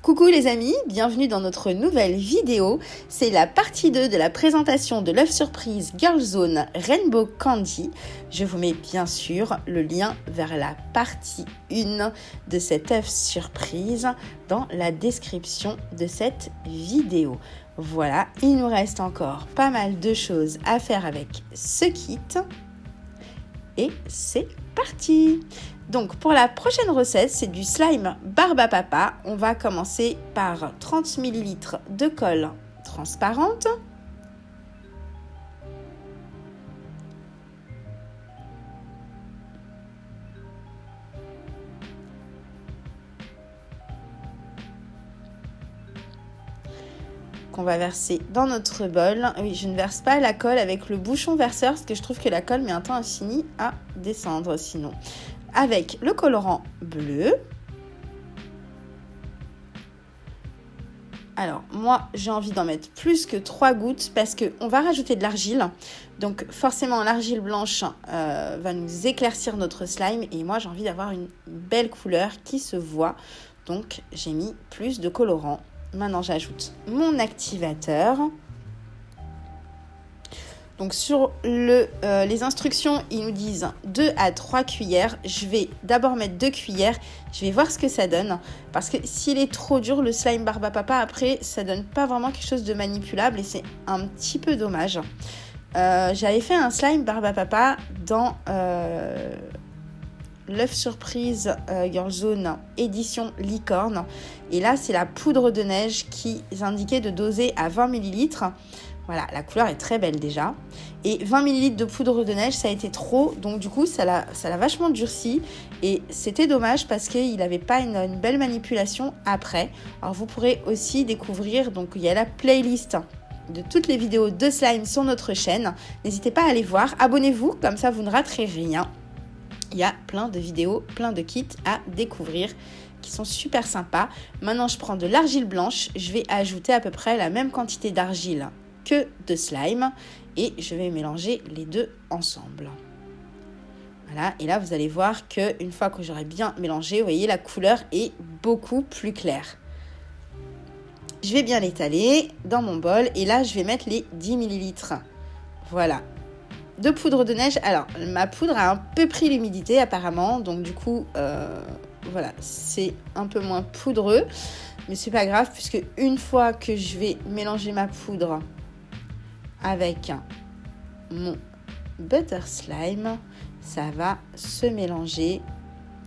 Coucou les amis, bienvenue dans notre nouvelle vidéo. C'est la partie 2 de la présentation de l'œuf surprise Girl Zone Rainbow Candy. Je vous mets bien sûr le lien vers la partie 1 de cet œuf surprise dans la description de cette vidéo. Voilà, il nous reste encore pas mal de choses à faire avec ce kit. Et c'est parti! Donc pour la prochaine recette, c'est du slime barbe à papa. On va commencer par 30 ml de colle transparente. Qu'on va verser dans notre bol. Oui, je ne verse pas la colle avec le bouchon verseur parce que je trouve que la colle met un temps infini à descendre sinon. Avec le colorant bleu. Alors moi j'ai envie d'en mettre plus que 3 gouttes parce qu'on va rajouter de l'argile. Donc forcément l'argile blanche va nous éclaircir notre slime et moi j'ai envie d'avoir une belle couleur qui se voit. Donc j'ai mis plus de colorant. Maintenant j'ajoute mon activateur. Donc sur les instructions, ils nous disent 2 à 3 cuillères. Je vais d'abord mettre 2 cuillères. Je vais voir ce que ça donne. Parce que s'il est trop dur, le slime barbe à papa, après, ça donne pas vraiment quelque chose de manipulable. Et c'est un petit peu dommage. J'avais fait un slime barbe à papa dans l'œuf surprise Girl Zone édition licorne. Et là, c'est la poudre de neige qui indiquait de doser à 20 ml. Voilà, la couleur est très belle déjà. Et 20 ml de poudre de neige, ça a été trop. Donc du coup, ça l'a vachement durci. Et c'était dommage parce qu'il n'avait pas une belle manipulation après. Alors vous pourrez aussi découvrir, donc il y a la playlist de toutes les vidéos de slime sur notre chaîne. N'hésitez pas à aller voir. Abonnez-vous, comme ça vous ne raterez rien. Il y a plein de vidéos, plein de kits à découvrir qui sont super sympas. Maintenant, je prends de l'argile blanche. Je vais ajouter à peu près la même quantité d'argile que de slime et je vais mélanger les deux ensemble. Voilà, et là vous allez voir que une fois que j'aurai bien mélangé, vous voyez la couleur est beaucoup plus claire. Je vais bien l'étaler dans mon bol et là je vais mettre les 10 ml. Voilà. De poudre de neige. Alors ma poudre a un peu pris l'humidité apparemment, donc du coup voilà, c'est un peu moins poudreux, mais c'est pas grave puisque une fois que je vais mélanger ma poudre avec mon butter slime, ça va se mélanger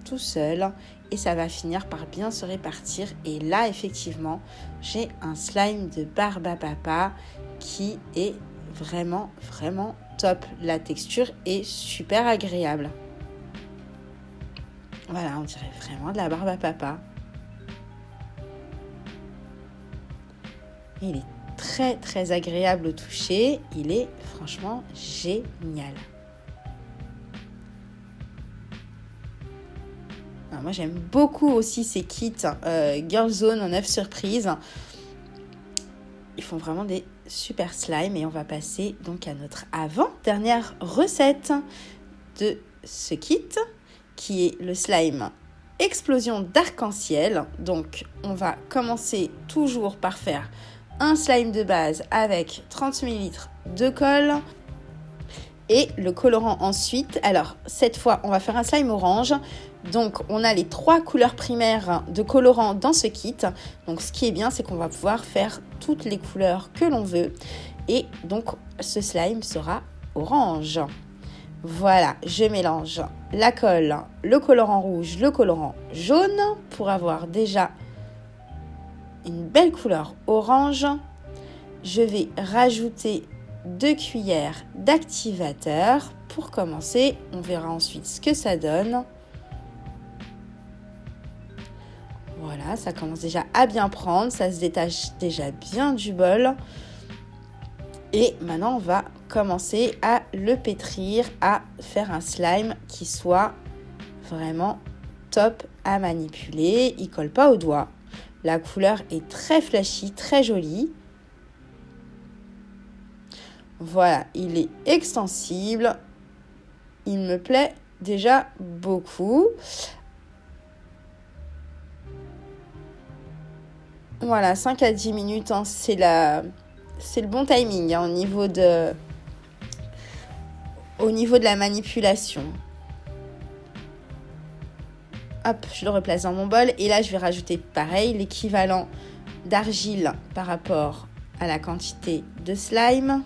tout seul et ça va finir par bien se répartir. Et là, effectivement, j'ai un slime de barbe à papa qui est vraiment, vraiment top. La texture est super agréable. Voilà, on dirait vraiment de la barbe à papa. Il est très très agréable au toucher, il est franchement génial. Alors moi j'aime beaucoup aussi ces kits Girl Zone en œuf surprise. Ils font vraiment des super slimes et on va passer donc à notre avant-dernière recette de ce kit qui est le slime explosion d'arc-en-ciel. Donc on va commencer toujours par faire un slime de base avec 30 ml de colle et le colorant ensuite. Alors cette fois on va faire un slime orange. Donc on a les 3 couleurs primaires de colorant dans ce kit. Donc ce qui est bien c'est qu'on va pouvoir faire toutes les couleurs que l'on veut. Et donc ce slime sera orange. Voilà, je mélange la colle, le colorant rouge, le colorant jaune pour avoir déjà une belle couleur orange. Je vais rajouter 2 cuillères d'activateur pour commencer. On verra ensuite ce que ça donne. Voilà, ça commence déjà à bien prendre. Ça se détache déjà bien du bol. Et maintenant, on va commencer à le pétrir, à faire un slime qui soit vraiment top à manipuler. Il ne colle pas au doigt. La couleur est très flashy, très jolie. Voilà, il est extensible. Il me plaît déjà beaucoup. Voilà, 5 à 10 minutes, hein, c'est le bon timing hein, au niveau de la manipulation. Hop, je le replace dans mon bol. Et là, je vais rajouter pareil, l'équivalent d'argile par rapport à la quantité de slime.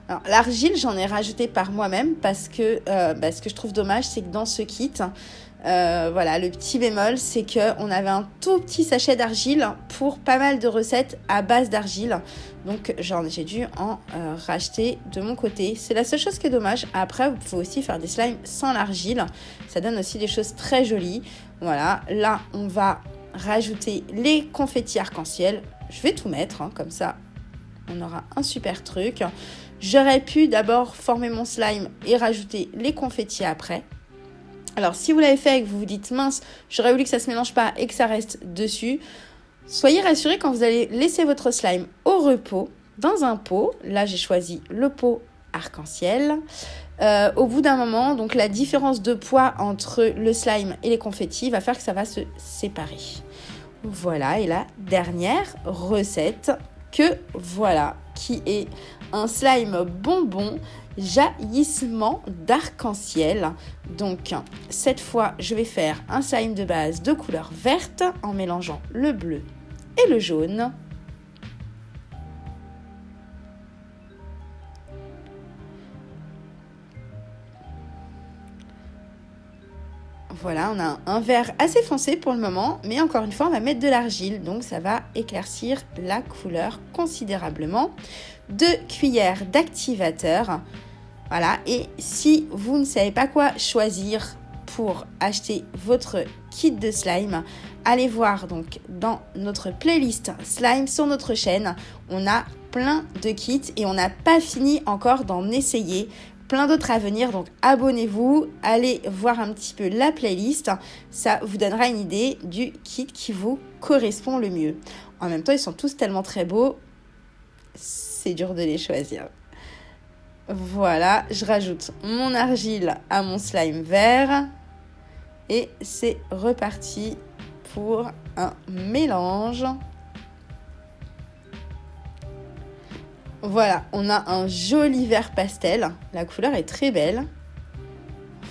Alors, l'argile, j'en ai rajouté par moi-même parce que ce que je trouve dommage, c'est que dans ce kit, voilà, le petit bémol, c'est qu'on avait un tout petit sachet d'argile pour pas mal de recettes à base d'argile. Donc, j'ai dû en racheter de mon côté. C'est la seule chose qui est dommage. Après, vous pouvez aussi faire des slimes sans l'argile. Ça donne aussi des choses très jolies. Voilà, là, on va rajouter les confettis arc-en-ciel. Je vais tout mettre, hein, comme ça, on aura un super truc. J'aurais pu d'abord former mon slime et rajouter les confettis après. Alors, si vous l'avez fait et que vous vous dites, mince, j'aurais voulu que ça ne se mélange pas et que ça reste dessus, soyez rassurés quand vous allez laisser votre slime au repos dans un pot. Là, j'ai choisi le pot arc-en-ciel. Au bout d'un moment, donc la différence de poids entre le slime et les confettis va faire que ça va se séparer. Voilà, et la dernière recette que voilà, qui est un slime bonbon jaillissement d'arc-en-ciel. Donc cette fois, je vais faire un slime de base de couleur verte en mélangeant le bleu et le jaune. Voilà, on a un vert assez foncé pour le moment, mais encore une fois, on va mettre de l'argile, donc ça va éclaircir la couleur considérablement. 2 cuillères d'activateur. Voilà, et si vous ne savez pas quoi choisir pour acheter votre kit de slime, allez voir donc dans notre playlist slime sur notre chaîne. On a plein de kits et on n'a pas fini encore d'en essayer. Plein d'autres à venir, donc abonnez-vous, allez voir un petit peu la playlist, ça vous donnera une idée du kit qui vous correspond le mieux. En même temps, ils sont tous tellement très beaux, c'est dur de les choisir. Voilà, je rajoute mon argile à mon slime vert et c'est reparti pour un mélange. Voilà, on a un joli vert pastel. La couleur est très belle.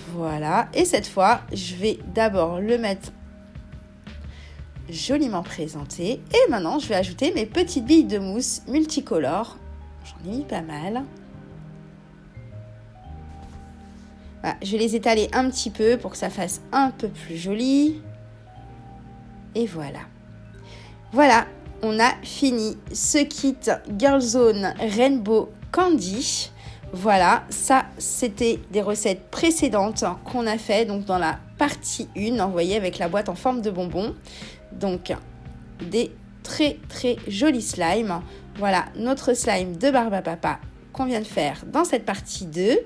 Voilà, et cette fois, je vais d'abord le mettre joliment présenté. Et maintenant, je vais ajouter mes petites billes de mousse multicolores. J'en ai mis pas mal. Voilà, je vais les étaler un petit peu pour que ça fasse un peu plus joli. Et voilà. Voilà. On a fini ce kit Girl Zone Rainbow Candy. Voilà, ça c'était des recettes précédentes qu'on a fait donc dans la partie 1, vous voyez, avec la boîte en forme de bonbons. Donc des très très jolis slimes. Voilà notre slime de Barbe à Papa qu'on vient de faire dans cette partie 2.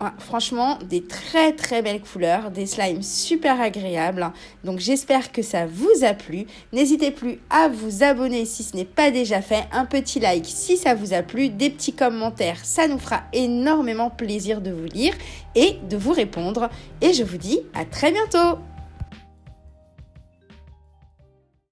Ah, franchement, des très très belles couleurs, des slimes super agréables. Donc j'espère que ça vous a plu. N'hésitez plus à vous abonner si ce n'est pas déjà fait. Un petit like si ça vous a plu, des petits commentaires, ça nous fera énormément plaisir de vous lire et de vous répondre. Et je vous dis à très bientôt.